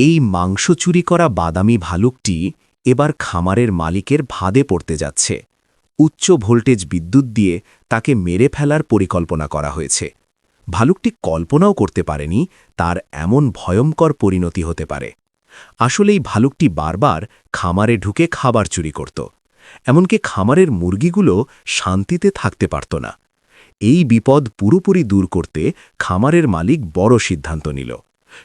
এই মাংস চুরি করা বাদামি ভালুকটি এবার খামারের মালিকের ফাঁদে পড়তে যাচ্ছে। উচ্চ ভোল্টেজ বিদ্যুৎ দিয়ে তাকে মেরে ফেলার পরিকল্পনা করা হয়েছে। ভালুকটি কল্পনাও করতে পারেনি তার এমন ভয়ঙ্কর পরিণতি হতে পারে। আসলেই ভালুকটি বারবার খামারে ঢুকে খাবার চুরি করত। এমনকি খামারের মুরগিগুলো শান্তিতে থাকতে পারত না। এই বিপদ পুরোপুরি দূর করতে খামারের মালিক বড় সিদ্ধান্ত নিল।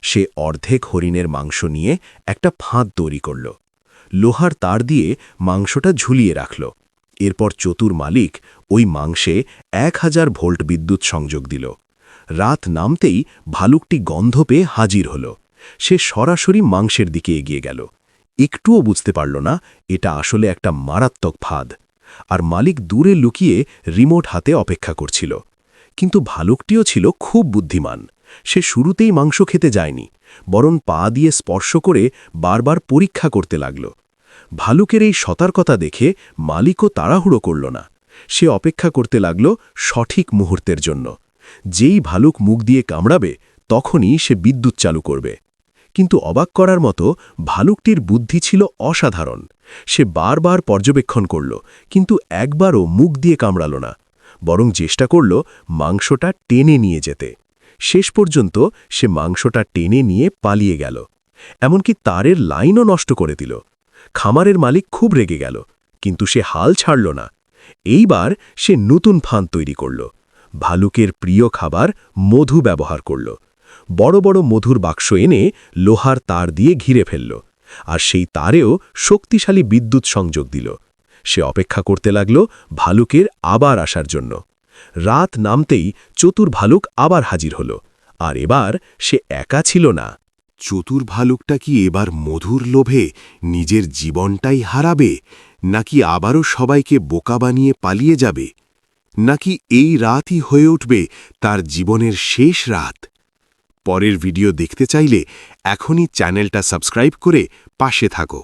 সে অর্ধেক হরিণের মাংস নিয়ে একটা ফাঁদ তৈরি করল। লোহার তার দিয়ে মাংসটা ঝুলিয়ে রাখল। এরপর চতুর মালিক ওই মাংসে 1000 ভোল্ট বিদ্যুৎ সংযোগ দিল। রাত নামতেই ভালুকটি গন্ধ পেয়ে হাজির হল। সে সরাসরি মাংসের দিকে এগিয়ে গেল। একটুও বুঝতে পারল না এটা আসলে একটা মারাত্মক ফাঁদ। আর মালিক দূরে লুকিয়ে রিমোট হাতে অপেক্ষা করছিল। কিন্তু ভালুকটিও ছিল খুব বুদ্ধিমান। সে শুরুতেই মাংস খেতে যায়নি, বরং পা দিয়ে স্পর্শ করে বারবার পরীক্ষা করতে লাগল। ভালুকের এই সতর্কতা দেখে মালিকও তাড়াহুড়ো করল না। সে অপেক্ষা করতে লাগল সঠিক মুহূর্তের জন্য। যেই ভালুক মুখ দিয়ে কামড়াবে তখনই সে বিদ্যুৎ চালু করবে। কিন্তু অবাক করার মতো ভালুকটির বুদ্ধি ছিল অসাধারণ। সে বারবার পর্যবেক্ষণ করল, কিন্তু একবারও মুখ দিয়ে কামড়াল না, বরং চেষ্টা করল মাংসটা টেনে নিয়ে যেতে। শেষ পর্যন্ত সে মাংসটা টেনে নিয়ে পালিয়ে গেল। এমনকি তারের লাইনও নষ্ট করে দিল। খামারের মালিক খুব রেগে গেল, কিন্তু সে হাল ছাড়ল না। এইবার সে নতুন ফাঁদ তৈরি করল। ভালুকের প্রিয় খাবার মধু ব্যবহার করল। বড় বড় মধুর বাক্স এনে লোহার তার দিয়ে ঘিরে ফেলল, আর সেই তারেও শক্তিশালী বিদ্যুৎ সংযোগ দিল। সে অপেক্ষা করতে লাগল ভালুকের আবার আসার জন্য। রাত নামতেই চতুর ভালুক আবার হাজির হল। আর এবার সে একা ছিল না। চতুর ভালুকটা কি এবার মধুর লোভে নিজের জীবনটাই হারাবে, নাকি আবারও সবাইকে বোকা বানিয়ে পালিয়ে যাবে, নাকি এই রাতই হয়ে উঠবে তার জীবনের শেষ রাত? পরের ভিডিও দেখতে চাইলে এখনই চ্যানেলটা সাবস্ক্রাইব করে পাশে থাকো।